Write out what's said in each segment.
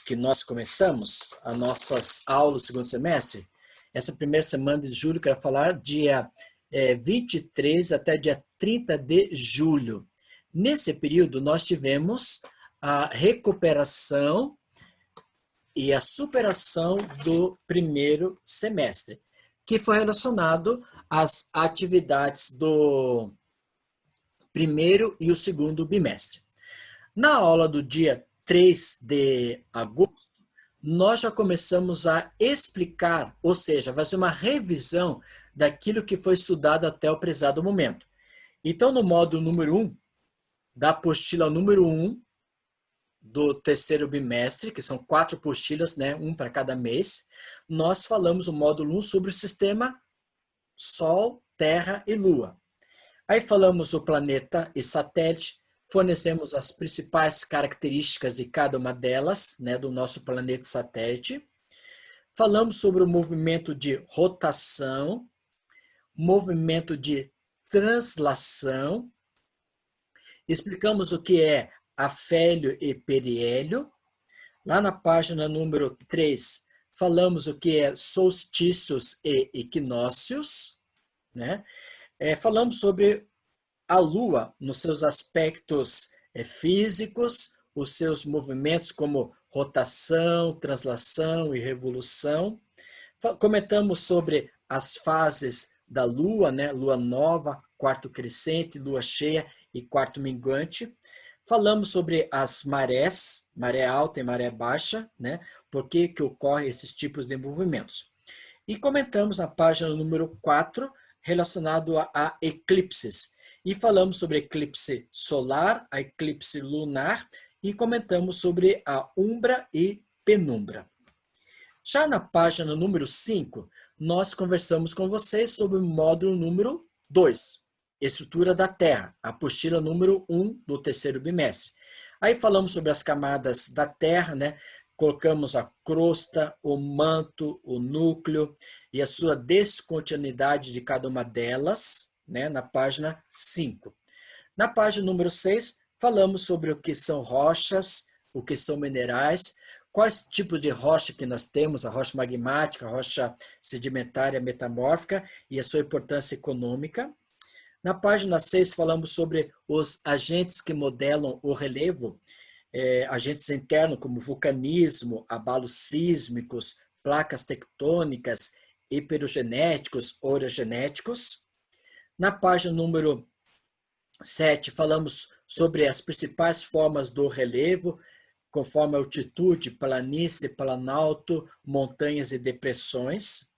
que nós começamos as nossas aulas do segundo semestre, essa primeira semana de julho, quero falar dia 23 até dia 30 de julho. Nesse período, nós tivemos a recuperação e a superação do primeiro semestre, que foi relacionado às atividades do primeiro e o segundo bimestre. Na aula do dia 3 de agosto, nós já começamos a explicar, ou seja, vai ser uma revisão daquilo que foi estudado até o prezado momento. Então, no módulo número 1, da apostila número 1 do terceiro bimestre, que são 4 apostilas, né, um para cada mês, nós falamos o módulo 1 sobre o sistema Sol, Terra e Lua. Aí falamos o planeta e satélite, fornecemos as principais características de cada uma delas, né, do nosso planeta e satélite. Falamos sobre o movimento de rotação, movimento de translação. Explicamos o que é afélio e periélio. Lá na página número 3, falamos o que é solstícios e equinócios, né? Falamos sobre a Lua nos seus aspectos físicos, os seus movimentos como rotação, translação e revolução. Comentamos sobre as fases da Lua, né? Lua nova, quarto crescente, Lua cheia e quarto minguante. Falamos sobre as marés, maré alta e maré baixa, né? Por que ocorrem esses tipos de movimentos. E comentamos na página número 4, relacionado a eclipses. E falamos sobre eclipse solar, a eclipse lunar, e comentamos sobre a umbra e penumbra. Já na página número 5, nós conversamos com vocês sobre o módulo número 2, estrutura da Terra, a apostila número 1 do terceiro bimestre. Aí falamos sobre as camadas da Terra, né? Colocamos a crosta, o manto, o núcleo e a sua descontinuidade de cada uma delas, né? Na página 5. Na página número 6, falamos sobre o que são rochas, o que são minerais, quais tipos de rocha que nós temos, a rocha magmática, a rocha sedimentária metamórfica e a sua importância econômica. Na página 6, falamos sobre os agentes que modelam o relevo, agentes internos como vulcanismo, abalos sísmicos, placas tectônicas, hiperogenéticos, orogenéticos. Na página número 7, falamos sobre as principais formas do relevo, conforme a altitude, planície, planalto, montanhas e depressões.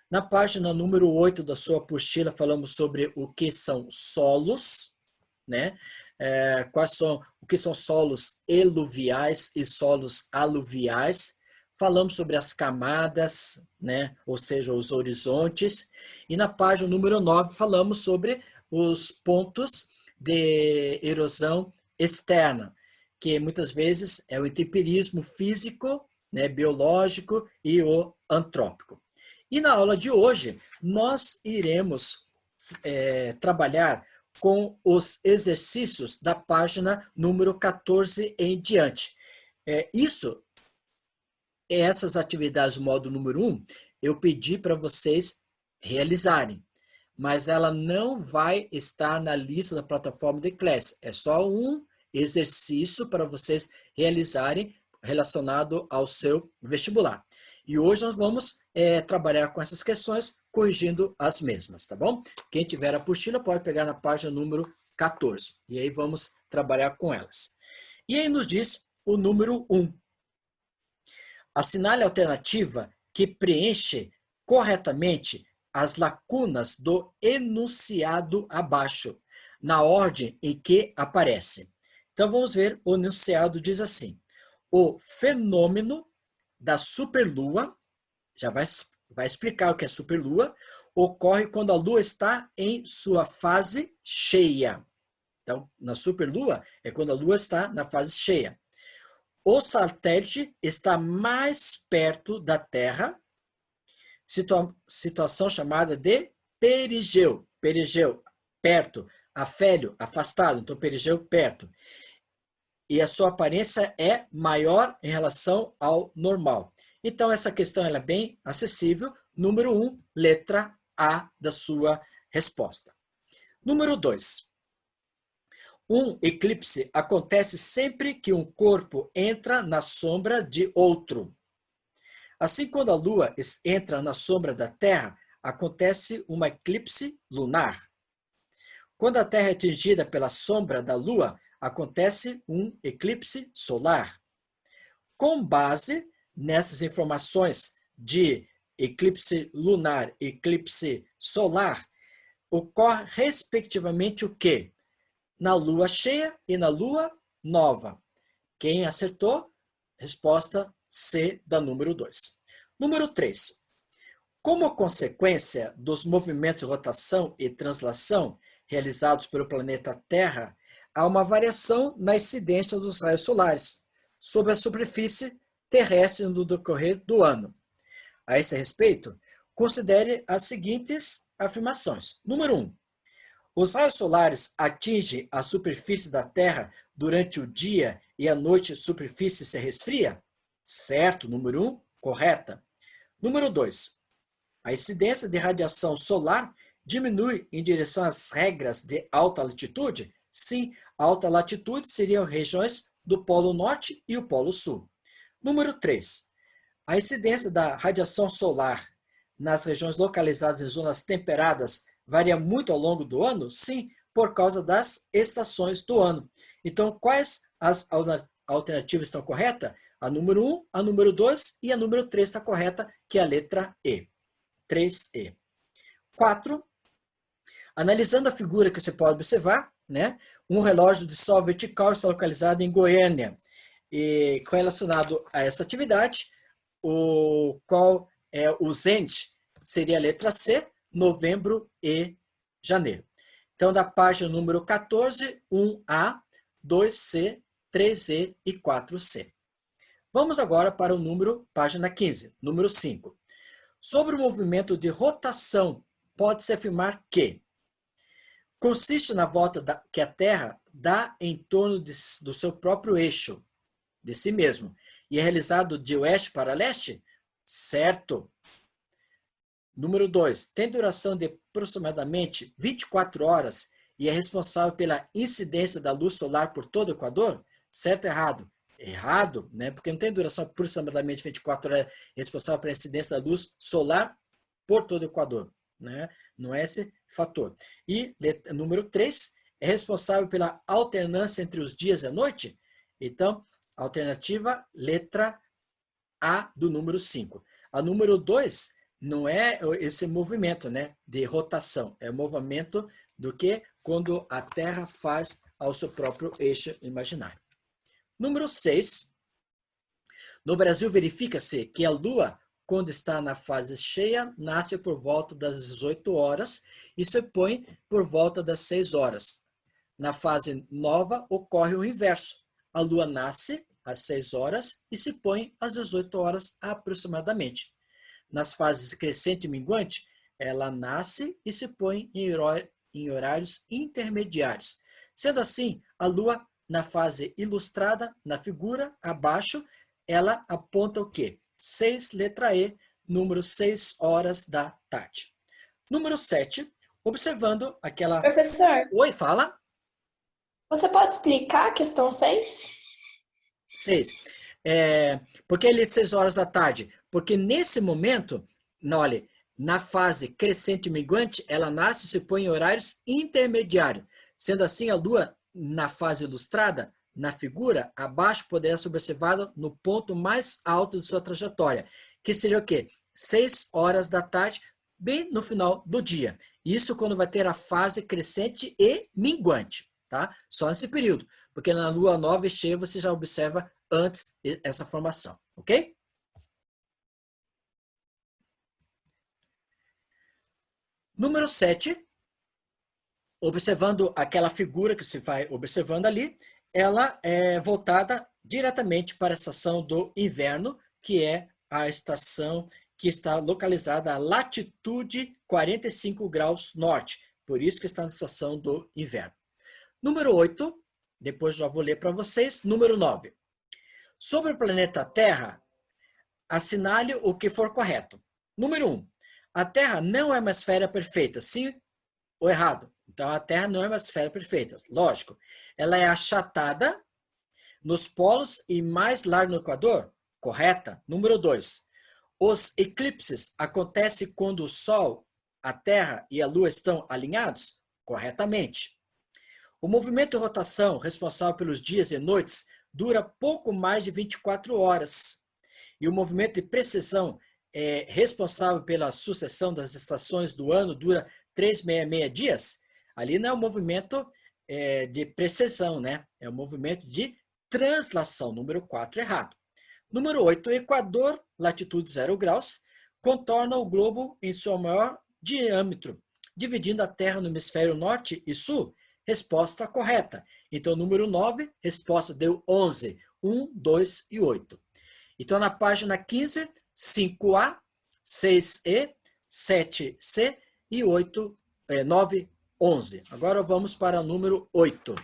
Na página número 8 da sua apostila, falamos sobre o que são solos, né? O que são solos eluviais e solos aluviais. Falamos sobre as camadas, né? Ou seja, os horizontes. E na página número 9, falamos sobre os pontos de erosão externa, que muitas vezes é o intemperismo físico, né, biológico e o antrópico. E na aula de hoje, nós iremos trabalhar com os exercícios da página número 14 em diante. Essas atividades do módulo número 1, eu pedi para vocês realizarem, mas ela não vai estar na lista da plataforma do Class. É só um exercício para vocês realizarem relacionado ao seu vestibular. E hoje nós vamos trabalhar com essas questões, corrigindo as mesmas, tá bom? Quem tiver a apostila pode pegar na página número 14. E aí vamos trabalhar com elas. E aí nos diz o número 1. Assinale a alternativa que preenche corretamente as lacunas do enunciado abaixo, na ordem em que aparece. Então vamos ver, o enunciado diz assim: o fenômeno da superlua, já vai explicar o que é superlua, ocorre quando a lua está em sua fase cheia. Então, na superlua é quando a lua está na fase cheia. O satélite está mais perto da Terra, situação chamada de perigeu. Perigeu, perto. Afélio, afastado. Então, perigeu, perto. e a sua aparência é maior em relação ao normal. Então, essa questão ela é bem acessível. Número 1, letra A da sua resposta. Número 2. Um eclipse acontece sempre que um corpo entra na sombra de outro. Assim, quando a Lua entra na sombra da Terra, acontece uma eclipse lunar. Quando a Terra é atingida pela sombra da Lua, acontece um eclipse solar. Com base nessas informações de eclipse lunar e eclipse solar, ocorre respectivamente o quê? Na lua cheia e na lua nova. Quem acertou? Resposta C da número 2. Número 3. Como consequência dos movimentos de rotação e translação realizados pelo planeta Terra, há uma variação na incidência dos raios solares sobre a superfície terrestre no decorrer do ano. A esse respeito, considere as seguintes afirmações. Número 1. Os raios solares atingem a superfície da Terra durante o dia e à noite a superfície se resfria? Certo, número 1, correta. Número 2. A incidência de radiação solar diminui em direção às regras de alta latitude? Sim, alta latitude seriam regiões do Polo Norte e o Polo Sul. Número 3. A incidência da radiação solar nas regiões localizadas em zonas temperadas varia muito ao longo do ano? Sim, por causa das estações do ano. Então, quais as alternativas estão corretas? A número 1, a número 2 e a número 3 está correta, que é a letra E. 3E. 4. Analisando a figura que você pode observar, né? Um relógio de sol vertical está localizado em Goiânia. E relacionado a essa atividade, qual é o Zend? Seria a letra C, novembro e janeiro. Então, da página número 14, 1A, 2C, 3E e 4C. Vamos agora para o número, página 15, número 5. Sobre o movimento de rotação, pode-se afirmar que consiste na volta que a Terra dá em torno do seu próprio eixo, de si mesmo, e é realizado de oeste para leste? Certo. Número 2. Tem duração de aproximadamente 24 horas e é responsável pela incidência da luz solar por todo o Equador? Certo ou errado? Errado, né? Porque não tem duração aproximadamente 24 horas responsável pela incidência da luz solar por todo o Equador, né? Não é esse fator. E número 3, é responsável pela alternância entre os dias e a noite? Então, alternativa letra A do número 5. A número 2 não é esse movimento, né, de rotação, é o movimento do que quando a Terra faz ao seu próprio eixo imaginário. Número 6. No Brasil, verifica-se que a Lua, quando está na fase cheia, nasce por volta das 18 horas e se põe por volta das 6 horas. Na fase nova, ocorre o inverso. A Lua nasce às 6 horas e se põe às 18 horas aproximadamente. Nas fases crescente e minguante, ela nasce e se põe em horários intermediários. Sendo assim, a Lua, na fase ilustrada, na figura, abaixo, ela aponta o quê? 6, letra E, número 6 horas da tarde. Número 7, observando aquela... Professor. Oi, fala. Você pode explicar a questão 6? 6. Por que ele é 6 horas da tarde? Porque nesse momento, olha, na fase crescente e minguante, ela nasce e se põe em horários intermediários. Sendo assim, a Lua, na fase ilustrada, na figura, abaixo poderá ser observada no ponto mais alto de sua trajetória, que seria o quê? 6 horas da tarde, bem no final do dia. Isso quando vai ter a fase crescente e minguante, tá? Só nesse período, porque na Lua nova e cheia você já observa antes essa formação, ok? Número 7, observando aquela figura que se vai observando ali, ela é voltada diretamente para a estação do inverno, que é a estação que está localizada à latitude 45 graus norte, por isso que está na estação do inverno. Número 8, depois já vou ler para vocês. Número 9. Sobre o planeta Terra, assinale o que for correto. Número 1. A Terra não é uma esfera perfeita, sim ou errado? Então, a Terra não é uma esfera perfeita, lógico. Ela é achatada nos polos e mais larga no Equador? Correta. Número 2. Os eclipses acontecem quando o Sol, a Terra e a Lua estão alinhados? Corretamente. O movimento de rotação responsável pelos dias e noites dura pouco mais de 24 horas. E o movimento de precessão responsável pela sucessão das estações do ano dura 366 dias. Ali não é um movimento de precessão, né? É um movimento de translação. Número 4, errado. Número 8, o Equador, latitude 0 graus, contorna o globo em seu maior diâmetro, dividindo a Terra no hemisfério norte e sul. Resposta correta. Então, número 9, resposta deu 11. 1, 2 e 8. Então, na página 15, 5A, 6E, 7C e 8, 9, 11. Agora vamos para o número 8.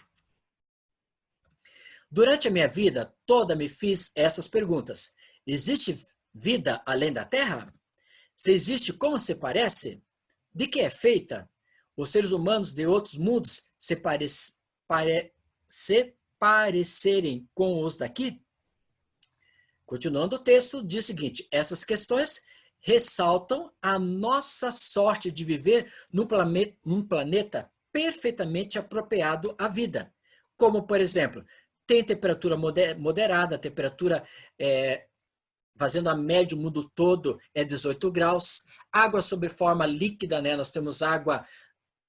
Durante a minha vida toda me fiz essas perguntas. Existe vida além da Terra? Se existe, como se parece? De que é feita? Os seres humanos de outros mundos se parecerem com os daqui? Continuando o texto, diz o seguinte: essas questões ressaltam a nossa sorte de viver num planeta perfeitamente apropriado à vida. Como, por exemplo, tem temperatura moderada, a temperatura fazendo a média do mundo todo é 18 graus. Água sob forma líquida, né? Nós temos água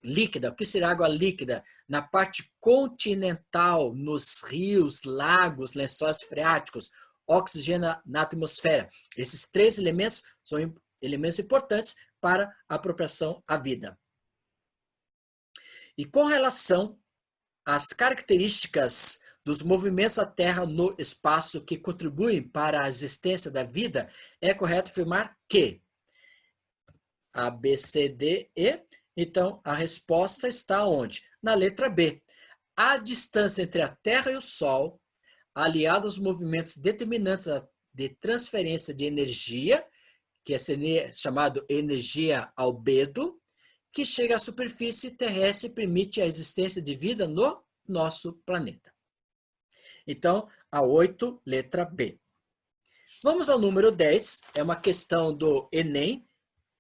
líquida. O que será água líquida? Na parte continental, nos rios, lagos, lençóis freáticos, oxigênio na atmosfera. Esses 3 elementos são elementos importantes para a apropriação à vida. E com relação às características dos movimentos da Terra no espaço que contribuem para a existência da vida, é correto afirmar que A, B, C, D, E. Então, a resposta está onde? Na letra B. A distância entre a Terra e o Sol, aliada aos movimentos determinantes de transferência de energia, que é chamado energia albedo, que chega à superfície terrestre e permite a existência de vida no nosso planeta. Então, a 8, letra B. Vamos ao número 10, é uma questão do Enem,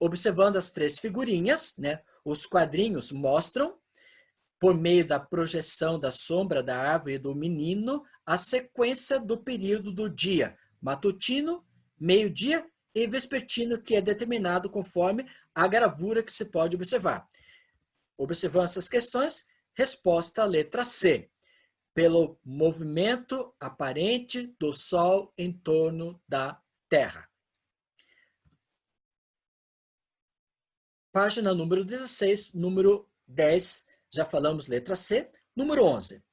observando as 3 figurinhas, né? Os quadrinhos mostram, por meio da projeção da sombra da árvore do menino, a sequência do período do dia, matutino, meio-dia e vespertino, que é determinado conforme a gravura que se pode observar. Observando essas questões, resposta letra C. Pelo movimento aparente do Sol em torno da Terra. Página número 16, número 10, já falamos letra C. Número 11.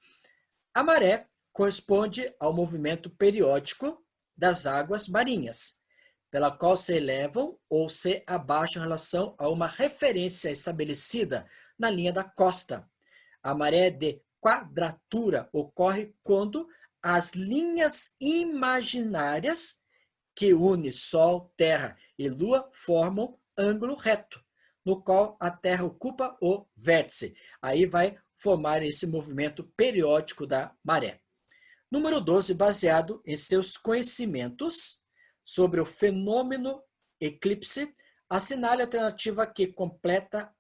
A maré corresponde ao movimento periódico das águas marinhas, pela qual se elevam ou se abaixam em relação a uma referência estabelecida na linha da costa. A maré de quadratura ocorre quando as linhas imaginárias que unem Sol, Terra e Lua formam ângulo reto, no qual a Terra ocupa o vértice. Aí vai formar esse movimento periódico da maré. Número 12, baseado em seus conhecimentos sobre o fenômeno eclipse, assinale a alternativa que completa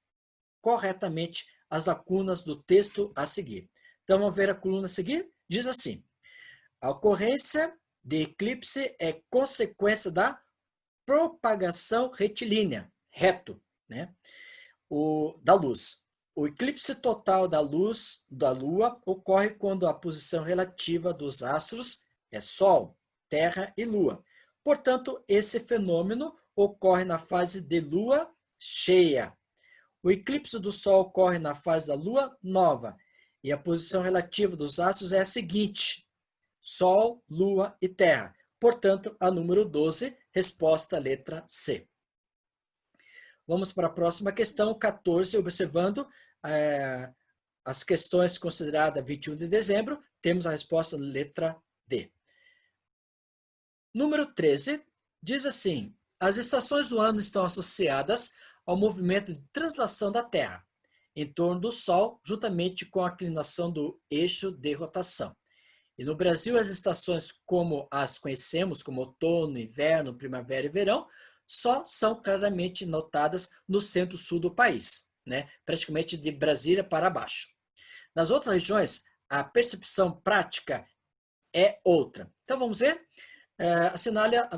corretamente as lacunas do texto a seguir. Então, vamos ver a coluna a seguir? Diz assim: a ocorrência de eclipse é consequência da propagação retilínea, reto, né? Da luz. O eclipse total da luz da Lua ocorre quando a posição relativa dos astros é Sol, Terra e Lua. Portanto, esse fenômeno ocorre na fase de Lua cheia. O eclipse do Sol ocorre na fase da Lua nova, e a posição relativa dos astros é a seguinte: Sol, Lua e Terra. Portanto, a número 12, resposta letra C. Vamos para a próxima questão, 14, observando as questões consideradas 21 de dezembro, temos a resposta letra D. Número 13 diz assim: as estações do ano estão associadas ao movimento de translação da Terra em torno do Sol, juntamente com a inclinação do eixo de rotação. E no Brasil, as estações como as conhecemos, como outono, inverno, primavera e verão, só são claramente notadas no centro-sul do país, né? Praticamente de Brasília para baixo. Nas outras regiões, a percepção prática é outra. Então, vamos ver?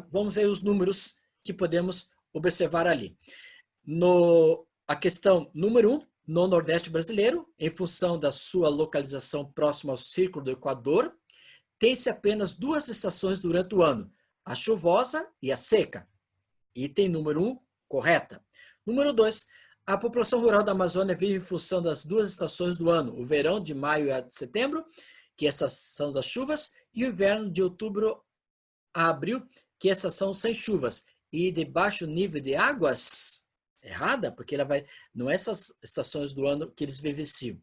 Vamos ver os números que podemos observar ali. A questão número 1, no Nordeste brasileiro, em função da sua localização próxima ao Círculo do Equador, tem-se apenas 2 estações durante o ano, a chuvosa e a seca. Item número 1, correta. Número 2, a população rural da Amazônia vive em função das 2 estações do ano, o verão de maio a setembro, que é a estação das chuvas, e o inverno de outubro a abril, que é a estação sem chuvas. E de baixo nível de águas? Errada, porque não é essas estações do ano que eles vivenciam.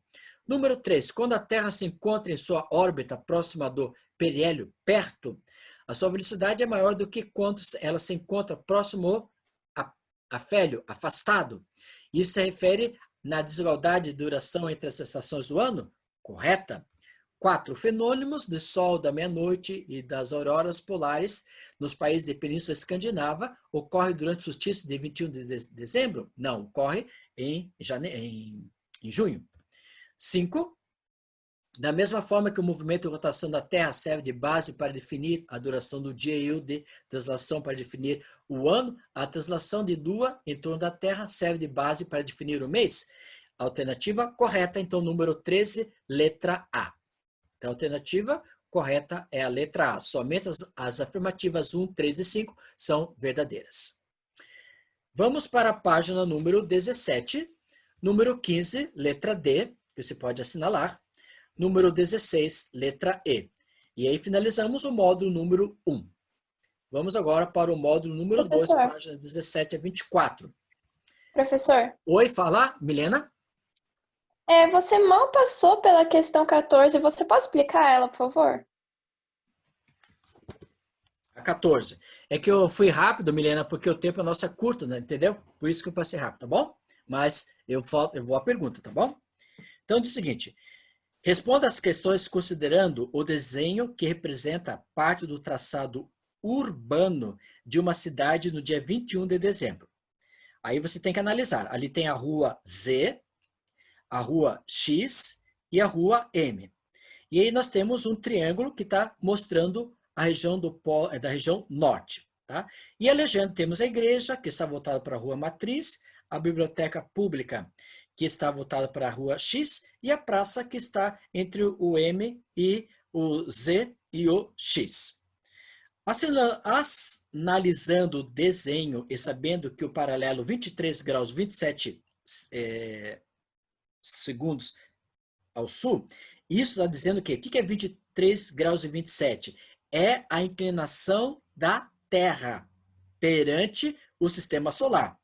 Número 3, quando a Terra se encontra em sua órbita próxima do periélio, perto, a sua velocidade é maior do que quando ela se encontra próximo a afélio, afastado. Isso se refere na desigualdade de duração entre as estações do ano? Correta. 4. Fenômenos do sol da meia-noite e das auroras polares nos países da Península Escandinava ocorre durante o solstício de 21 de dezembro? Não, ocorre em junho. 5. Da mesma forma que o movimento de rotação da Terra serve de base para definir a duração do dia e o de translação para definir o ano, a translação de Lua em torno da Terra serve de base para definir o mês. Alternativa correta, então, número 13, letra A. Então, a alternativa correta é a letra A. Somente as afirmativas 1, 3 e 5 são verdadeiras. Vamos para a página número 17. Número 15, letra D, que você pode assinalar. Número 16, letra E. E aí finalizamos o módulo número 1. Vamos agora para o módulo número 2, página 17 a 24. Professor. Oi, fala, Milena? Você mal passou pela questão 14. Você pode explicar ela, por favor? A 14. É que eu fui rápido, Milena, porque o tempo nosso é curto, né? Entendeu? Por isso que eu passei rápido, tá bom? Mas eu vou à pergunta, tá bom? Então, diz o seguinte. Responda as questões considerando o desenho que representa parte do traçado urbano de uma cidade no dia 21 de dezembro. Aí você tem que analisar. Ali tem a rua Z, a rua X e a rua M. E aí nós temos um triângulo que está mostrando a região da região norte. Tá? E a legenda, temos a igreja, que está voltada para a rua Matriz, a biblioteca pública, que está voltada para a rua X, e a praça, que está entre o M e o Z e o X. Analisando o desenho e sabendo que o paralelo 23 graus 27 segundos ao sul, isso está dizendo o quê? O que é 23 graus e 27? É a inclinação da Terra perante o sistema solar.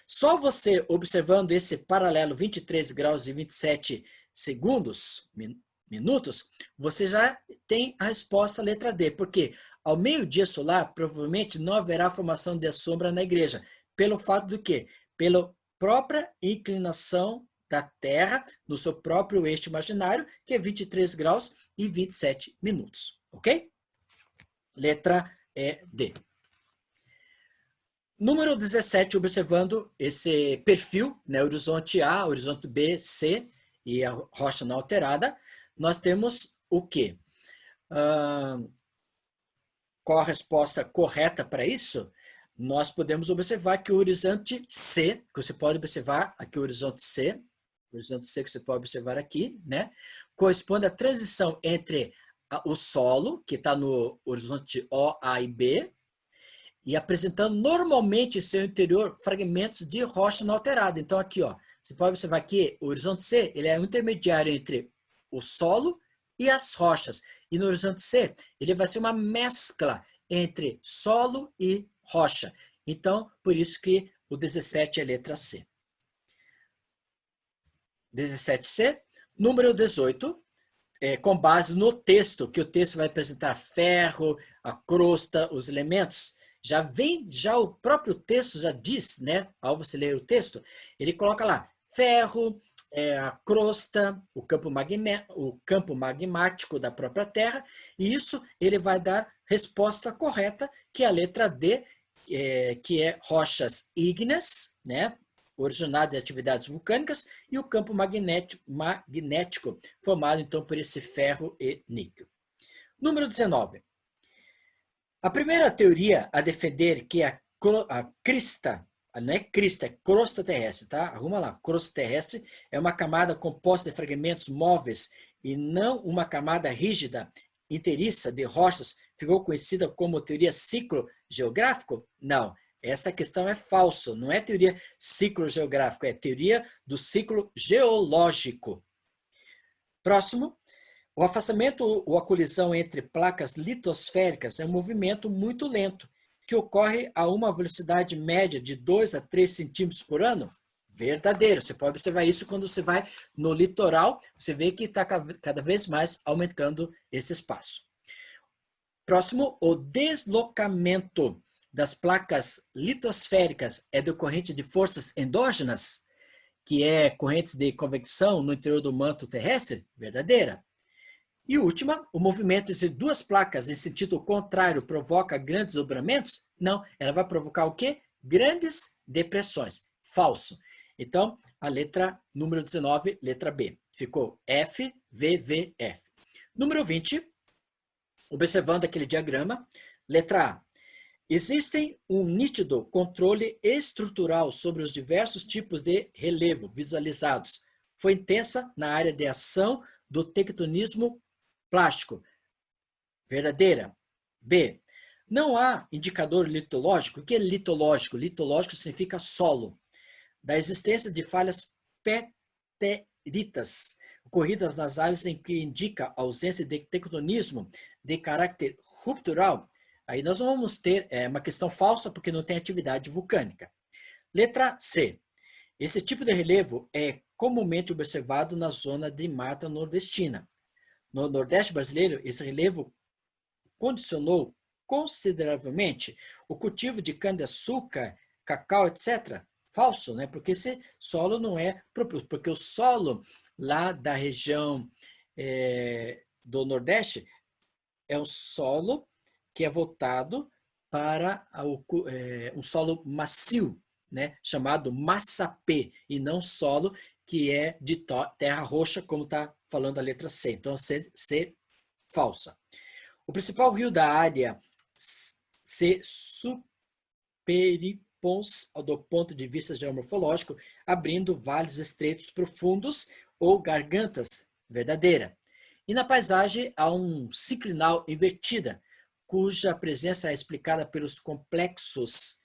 Só você observando esse paralelo 23 graus e 27 segundos, minutos, você já tem a resposta letra D, porque ao meio-dia solar, provavelmente não haverá formação de sombra na igreja, pelo fato do quê? Pela própria inclinação da Terra no seu próprio eixo imaginário, que é 23 graus e 27 minutos, ok? Letra D. Número 17, observando esse perfil, né, horizonte A, horizonte B, C e a rocha não alterada, nós temos o quê? Qual a resposta correta para isso? Nós podemos observar que o horizonte C, que você pode observar aqui o horizonte C que você pode observar aqui, né, corresponde à transição entre o solo, que está no horizonte O, A e B, e apresentando normalmente em seu interior fragmentos de rocha não alterada. Então aqui, ó, você pode observar que o horizonte C, ele é um intermediário entre o solo e as rochas. E no horizonte C, ele vai ser uma mescla entre solo e rocha. Então, por isso que o 17 é a letra C. 17C. Número 18, com base no texto, que o texto vai apresentar ferro, a crosta, os elementos. Já o próprio texto já diz, né? Ao você ler o texto, ele coloca lá ferro, a crosta, o campo magmático da própria Terra, e isso ele vai dar resposta correta, que é a letra D, que é rochas ígneas, né? Originado de atividades vulcânicas, e o campo magnético formado então por esse ferro e níquel. Número 19. A primeira teoria a defender que a crista, não é crista, é crosta terrestre, tá? Arruma lá, crosta terrestre é uma camada composta de fragmentos móveis e não uma camada rígida, inteiriça de rochas, ficou conhecida como teoria ciclogeográfico? Não. Essa questão é falsa, não é teoria ciclogeográfica, é teoria do ciclo geológico. Próximo, o afastamento ou a colisão entre placas litosféricas é um movimento muito lento, que ocorre a uma velocidade média de 2 a 3 centímetros por ano. Verdadeiro, você pode observar isso quando você vai no litoral, você vê que está cada vez mais aumentando esse espaço. Próximo, o deslocamento das placas litosféricas é decorrente de forças endógenas, que é correntes de convecção no interior do manto terrestre? Verdadeira. E última, o movimento entre duas placas em sentido contrário provoca grandes dobramentos? Não, ela vai provocar o quê? Grandes depressões. Falso. Então, a letra número 19, letra B. Ficou F, V, V, F. Número 20, observando aquele diagrama, letra A. Existem um nítido controle estrutural sobre os diversos tipos de relevo visualizados. Foi intensa na área de ação do tectonismo plástico. Verdadeira. B. Não há indicador litológico. O que é litológico? Litológico significa solo. Da existência de falhas petéritas ocorridas nas áreas em que indica a ausência de tectonismo de caráter ruptural. Aí nós vamos ter uma questão falsa porque não tem atividade vulcânica. Letra C. Esse tipo de relevo é comumente observado na zona de mata nordestina. No Nordeste brasileiro, esse relevo condicionou consideravelmente o cultivo de cana-de-açúcar, cacau, etc. Falso, né? Porque esse solo não é propício, porque o solo lá da região do Nordeste é um solo que é voltado para um solo macio, né, chamado massapê, e não solo que é de terra roxa, como está falando a letra C. Então, C falsa. O principal rio da área se superpõe do ponto de vista geomorfológico, abrindo vales estreitos profundos ou gargantas. Verdadeira. E na paisagem há um sinclinal invertida, cuja presença é explicada pelos complexos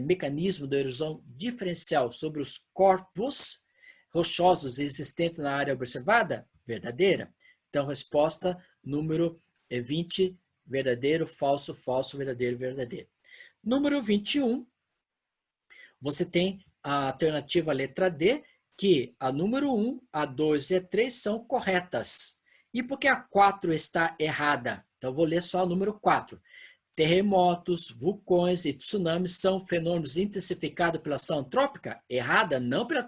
mecanismos da erosão diferencial sobre os corpos rochosos existentes na área observada? Verdadeira. Então, resposta número 20, verdadeiro, falso, falso, verdadeiro, verdadeiro. Número 21, você tem a alternativa letra D, que a número 1, a 2 e a 3 são corretas. E por que a 4 está errada? Então, vou ler só o número 4. Terremotos, vulcões e tsunamis são fenômenos intensificados pela ação antrópica? Errada, não pela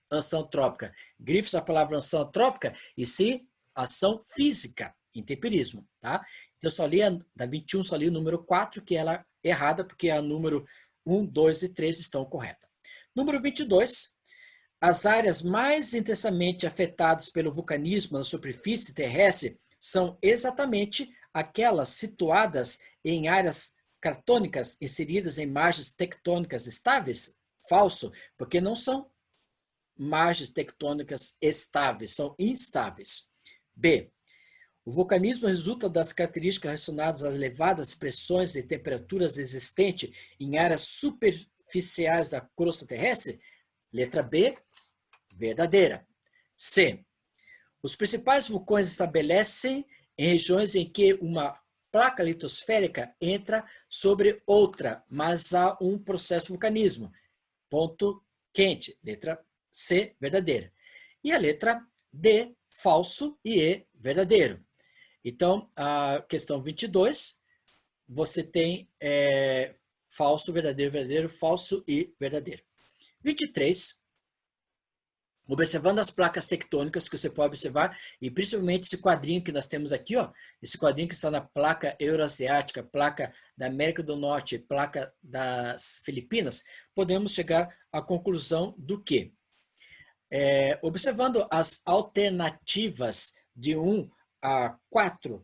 ação antrópica. Grife a palavra ação antrópica e sim ação física, intemperismo. Tá? Então, só li da 21, só li o número 4, que ela é errada, porque a número 1, 2 e 3 estão corretas. Número 22. As áreas mais intensamente afetadas pelo vulcanismo na superfície terrestre são exatamente aquelas situadas em áreas cratônicas inseridas em margens tectônicas estáveis? Falso, porque não são margens tectônicas estáveis, são instáveis. B. O vulcanismo resulta das características relacionadas às elevadas pressões e temperaturas existentes em áreas superficiais da crosta terrestre? Letra B, verdadeira. C. Os principais vulcões estabelecem em regiões em que uma placa litosférica entra sobre outra, mas há um processo de vulcanismo. Ponto quente. Letra C, verdadeira. E a letra D, falso, e E, verdadeiro. Então, a questão 22, você tem falso, verdadeiro, verdadeiro, falso e verdadeiro. 23, observando as placas tectônicas que você pode observar, e principalmente esse quadrinho que nós temos aqui, ó, esse quadrinho que está na placa euroasiática, placa da América do Norte, placa das Filipinas, podemos chegar à conclusão do que? Observando as alternativas de 1 a 4,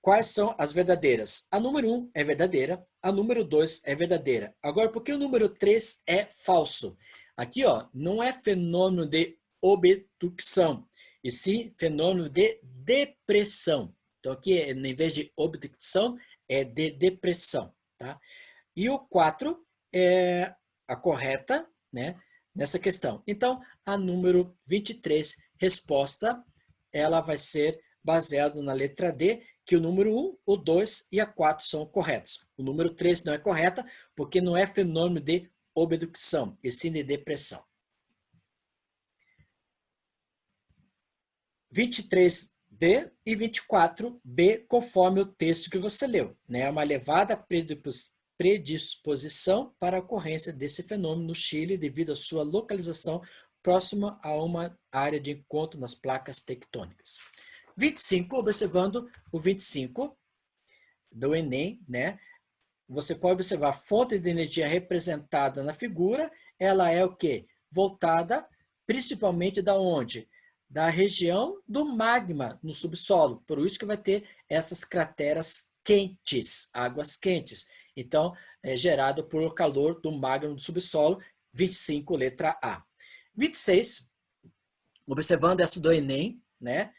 quais são as verdadeiras? A número 1 é verdadeira, a número 2 é verdadeira. Agora, por que o número 3 é falso? Aqui, ó, não é fenômeno de obducção, e sim fenômeno de depressão. Então, aqui, em vez de obducção, é de depressão. Tá? E o 4 é a correta, né, nessa questão. Então, a número 23, resposta, ela vai ser baseada na letra D, que o número 1, o 2 e a 4 são corretos. O número 3 não é correta, porque não é fenômeno de obducção, e sim de depressão. 23D e 24B, conforme o texto que você leu. Né? Uma elevada predisposição para a ocorrência desse fenômeno no Chile devido à sua localização próxima a uma área de encontro nas placas tectônicas. 25, observando o 25 do Enem, né? Você pode observar a fonte de energia representada na figura, ela é o quê? Voltada principalmente da onde? Da região do magma no subsolo. Por isso que vai ter essas crateras quentes, águas quentes. Então, é gerado por calor do magma do subsolo, 25, letra A. 26, observando essa do Enem, né?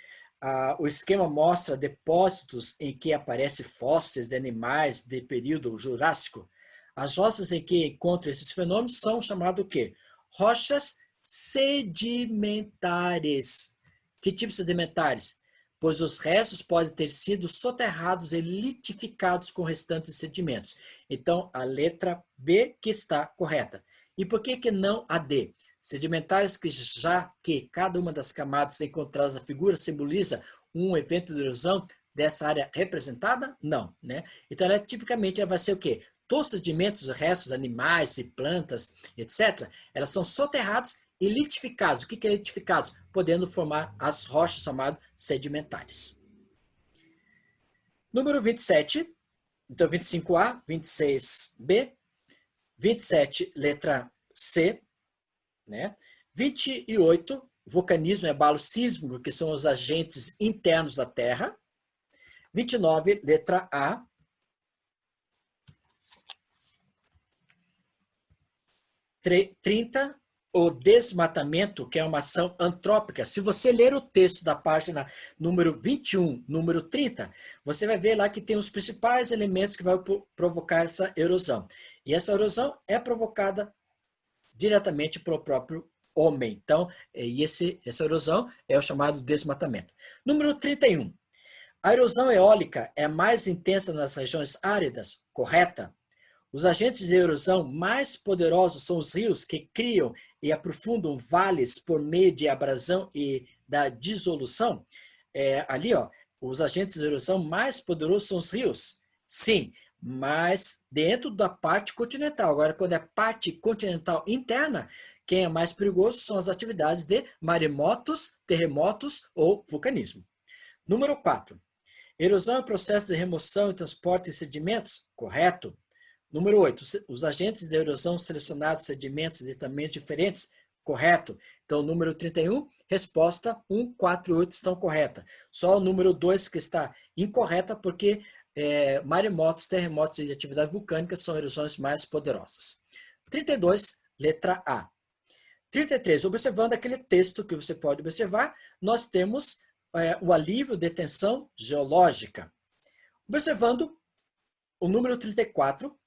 O esquema mostra depósitos em que aparecem fósseis de animais de período jurássico. As rochas em que encontram esses fenômenos são chamadas o quê? Rochas sedimentares. Que tipo de sedimentares? Pois os restos podem ter sido soterrados e litificados com restantes sedimentos. Então, a letra B que está correta. E por que não a D? Sedimentares já que cada uma das camadas encontradas na figura simboliza um evento de erosão dessa área representada? Não, né? Então, tipicamente, ela vai ser o quê? Todos os sedimentos, restos, animais e plantas, etc., elas são soterrados e litificados. O que é litificados? Podendo formar as rochas chamadas sedimentares. Número 27, então 25A, 26B, 27, letra C, né? 28, vulcanismo e abalo sísmico, que são os agentes internos da Terra. 29, letra A. 30, o desmatamento, que é uma ação antrópica. Se você ler o texto da página número 21, número 30, você vai ver lá que tem os principais elementos que vão provocar essa erosão. E essa erosão é provocada diretamente pelo próprio homem. Então, essa erosão é o chamado desmatamento. Número 31. A erosão eólica é mais intensa nas regiões áridas? Correta. Os agentes de erosão mais poderosos são os rios que criam e aprofundam vales por meio de abrasão e da dissolução. Ali, ó, os agentes de erosão mais poderosos são os rios. Sim, mas dentro da parte continental. Agora, quando é parte continental interna, quem é mais perigoso são as atividades de maremotos, terremotos ou vulcanismo. Número 4. Erosão é o processo de remoção e transporte de sedimentos? Correto. Número 8. Os agentes de erosão selecionados sedimentos de tamanhos diferentes? Correto. Então, número 31, resposta 1, 4 e 8 estão corretas. Só o número 2 que está incorreta, porque maremotos, terremotos e atividade vulcânica são erosões mais poderosas. 32, letra A. 33, observando aquele texto que você pode observar, nós temos o alívio de tensão geológica. Observando o número 34,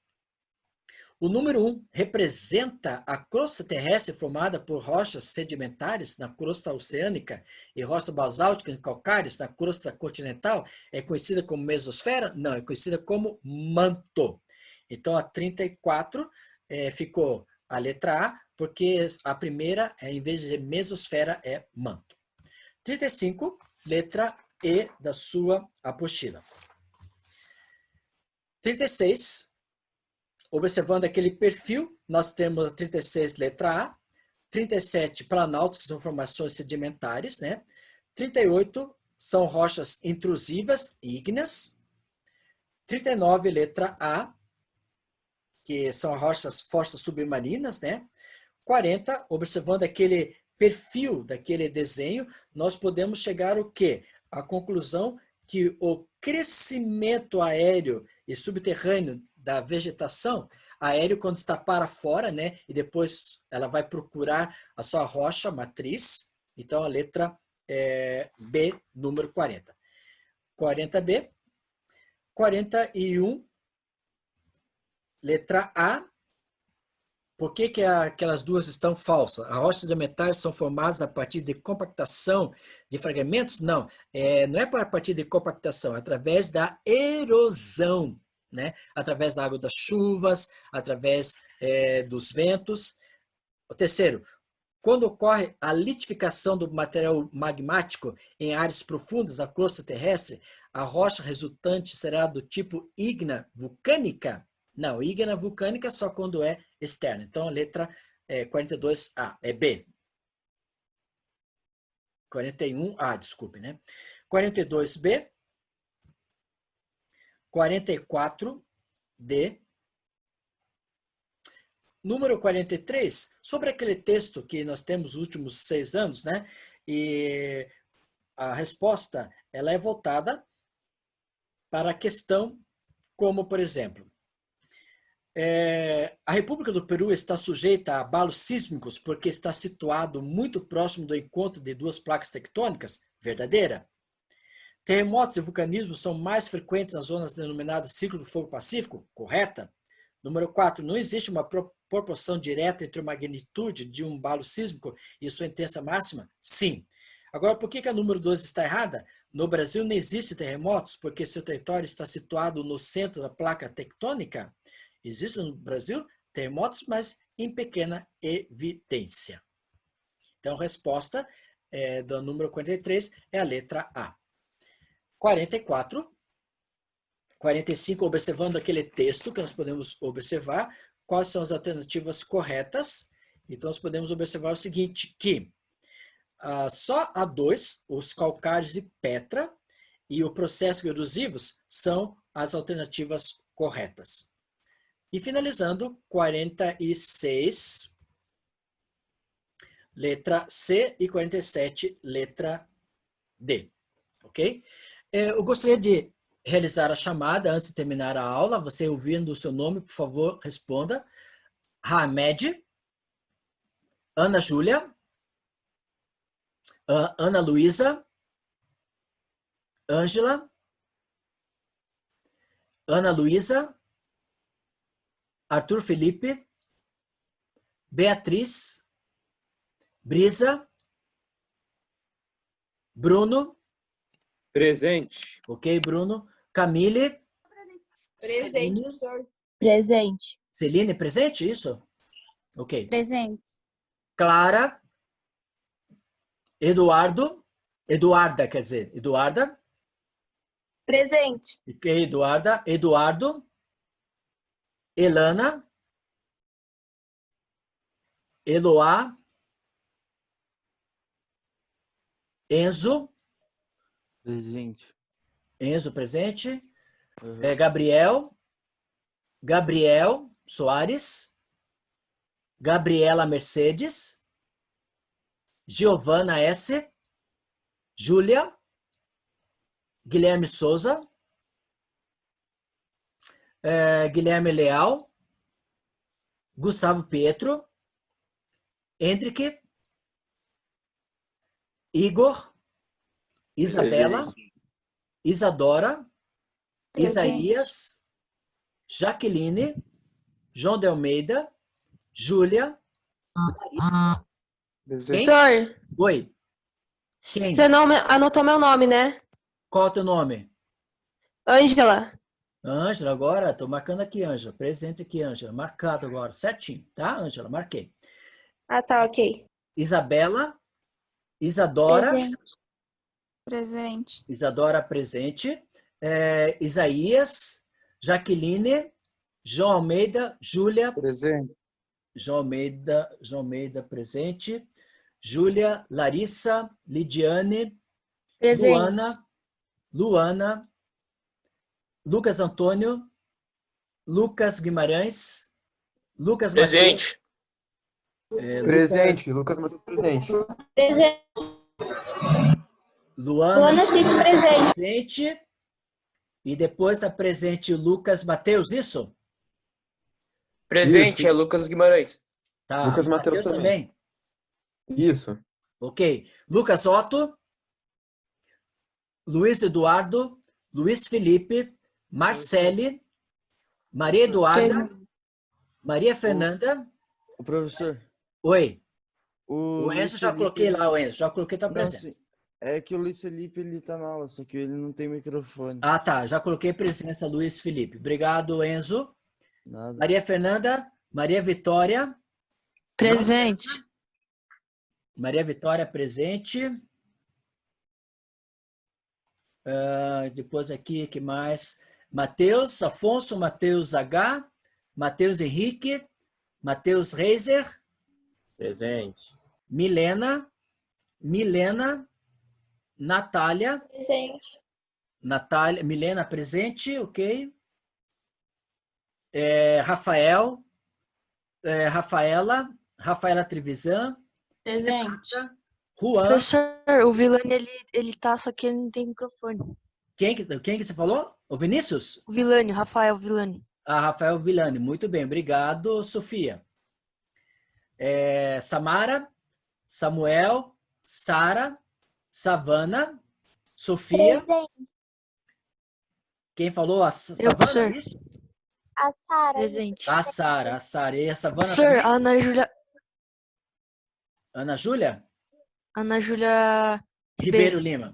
o número 1 representa a crosta terrestre formada por rochas sedimentares na crosta oceânica e rochas basálticas e calcárias na crosta continental. É conhecida como mesosfera? Não, é conhecida como manto. Então, a 34 ficou a letra A, porque a primeira, em vez de mesosfera, é manto. 35, letra E da sua apostila. 36, observando aquele perfil, nós temos a 36, letra A. 37, planaltos, que são formações sedimentares, né? 38, são rochas intrusivas, ígneas. 39, letra A, que são rochas forças submarinas, né? 40, observando aquele perfil daquele desenho, nós podemos chegar ao quê? A conclusão que o crescimento aéreo e subterrâneo da vegetação, aéreo quando está para fora, né? E depois ela vai procurar a sua rocha matriz. Então, a letra B, número 40. 40B. 41, letra A. Por que aquelas duas estão falsas? As rochas sedimentárias são formadas a partir de compactação de fragmentos? Não, não é a partir de compactação, é através da erosão, né? Através da água das chuvas, através dos ventos. O terceiro, quando ocorre a litificação do material magmático em áreas profundas da crosta terrestre, a rocha resultante será do tipo ígnea vulcânica? Não, ígnea vulcânica só quando é externa. Então, a letra 42A, é B. 41A, desculpe, né? 42B. 44D. Número 43, sobre aquele texto que nós temos nos últimos 6 anos, né? E a resposta, ela é voltada para a questão como, por exemplo, a República do Peru está sujeita a abalos sísmicos porque está situado muito próximo do encontro de duas placas tectônicas? Verdadeira. Terremotos e vulcanismo são mais frequentes nas zonas denominadas Círculo do Fogo Pacífico? Correta. Número 4, não existe uma proporção direta entre a magnitude de um abalo sísmico e sua intensa máxima? Sim. Agora, por que a número 2 está errada? No Brasil não existe terremotos porque seu território está situado no centro da placa tectônica? Existem no Brasil terremotos, mas em pequena evidência. Então, a resposta do número 43 é a letra A. 44. 45, observando aquele texto que nós podemos observar, quais são as alternativas corretas. Então, nós podemos observar o seguinte, que só a 2, os calcários de Petra e o processo erosivos são as alternativas corretas. E finalizando, 46, letra C, e 47, letra D. Ok? Eu gostaria de realizar a chamada antes de terminar a aula. Você ouvindo o seu nome, por favor, responda. Hamed, Ana Júlia, Ana Luísa, Ângela, Ana Luísa, Arthur Felipe, Beatriz, Brisa, Bruno. Presente. Ok, Bruno. Camille. Presente, Celine. professor. Presente. Celine, presente, isso? Ok. Presente. Clara. Eduardo. Eduarda, quer dizer. Eduarda. Presente. Ok, Eduarda. Eduardo. Elana. Eloá. Enzo. Presente. Enzo, presente. Uhum. Gabriel. Gabriel Soares. Gabriela Mercedes. Giovana S. Júlia. Guilherme Souza. Guilherme Leal. Gustavo Pietro. Hendrick. Igor. Isabela. Presente. Isadora. Presente. Isaías. Jaqueline. João de Almeida. Júlia. Quem? Professor, Oi. Quem? você não anotou meu nome, né? Qual é o teu nome? Ângela. Ângela, agora, estou marcando aqui, Ângela. Presente aqui, Ângela. Marcado agora, certinho, tá, Ângela? Marquei. Ah, tá, ok. Isabela. Isadora. Presente. Presente. Isadora presente. Isaías, Jaqueline, João Almeida, Júlia. Presente. João Almeida presente. Júlia, Larissa, Lidiane, Presente. Luana, Lucas Antônio, Lucas Guimarães, Lucas Presente. Presente. Lucas Matheus presente. Luana presente. presente. E depois está presente o Lucas Mateus, isso? Presente, Isso. é Lucas Guimarães. Tá. Lucas Mateus também. Isso. Ok. Lucas Otto, Luiz Eduardo, Luiz Felipe, Marcele, Maria Eduarda, Maria Fernanda. O professor. Oi. O O Enzo Luiz já Felipe, coloquei ele- lá, o Enzo. Já coloquei tua Não, presença. sim. É que o Luiz Felipe, ele tá na aula, só que ele não tem microfone. Ah, tá. Já coloquei presença, Luiz Felipe. Obrigado, Enzo. Nada. Maria Fernanda, Maria Vitória. Presente. Maria Vitória presente. Depois aqui, que mais? Matheus, Afonso, Matheus H. Matheus Henrique. Matheus Reiser. Presente. Milena. Natália. Presente. Milena presente, ok. Rafael. Rafaela Trevisan. Presente. Juan. Professor, o Vilani, ele tá, só que ele não tem microfone. Quem que você falou? O Vinícius? O Vilani, Rafael Vilani. Ah, Rafael Vilani. Muito bem, obrigado, Sofia. Samara, Samuel, Sara, Savana, Sofia. Presente. Quem falou? A Eu, Savana, professor. isso? A Sara. Presente. A Sara. E a Savana Professor, também? Ana Júlia Ana Júlia Ribeiro Lima.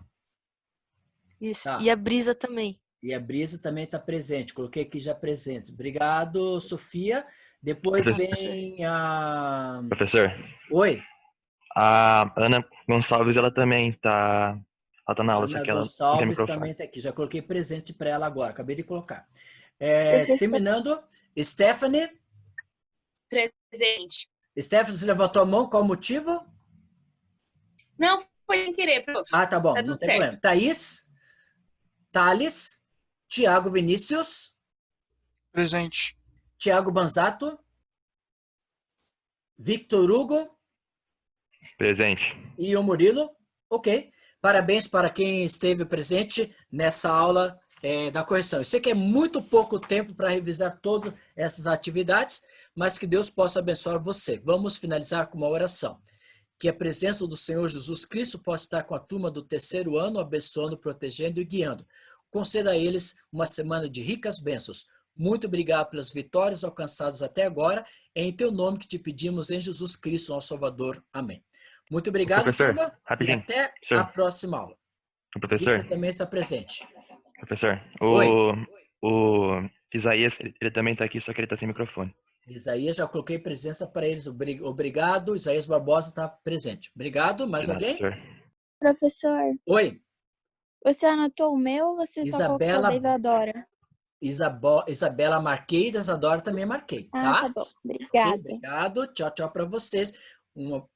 Isso. Tá. E a Brisa também. E a Brisa também está presente. Coloquei aqui já presente. Obrigado, Sofia. Depois vem a... Professor, Oi. a Ana Gonçalves, ela também tá na aula, só Ana que ela não tem Gonçalves microfone. também está aqui. Já coloquei presente para ela agora. Acabei de colocar. Professor. Terminando. Stephanie. Presente. Stephanie, você levantou a mão. Qual o motivo? Não, foi sem querer, prof. Ah, tá bom. Tá Não tudo tem certo. problema. Thaís. Thales. Tiago Vinícius. Presente. Tiago Banzato. Victor Hugo. Presente. E o Murilo. Ok. Parabéns para quem esteve presente nessa aula da correção. Eu sei que é muito pouco tempo para revisar todas essas atividades, mas que Deus possa abençoar você. Vamos finalizar com uma oração. Que a presença do Senhor Jesus Cristo possa estar com a turma do terceiro ano, abençoando, protegendo e guiando. Conceda a eles uma semana de ricas bênçãos. Muito obrigado pelas vitórias alcançadas até agora. É em teu nome que te pedimos, em Jesus Cristo, nosso Salvador. Amém. Muito obrigado, Professor, turma. rapidinho. E até Professor. a próxima aula. O professor, Rita também está presente. professor, Oi. o Isaías, ele também tá aqui, só que ele tá sem microfone. Isaías, já coloquei presença para eles. Obrigado. Isaías Barbosa está presente. Obrigado. Mais De nada, alguém? professor. Professor, Oi. você anotou o meu ou você só colocou Isabela- da Isadora? Isabela marquei, Isadora também marquei, Ah, tá? tá bom. Ok, Obrigada. obrigado. Tchau, tchau para vocês. Uma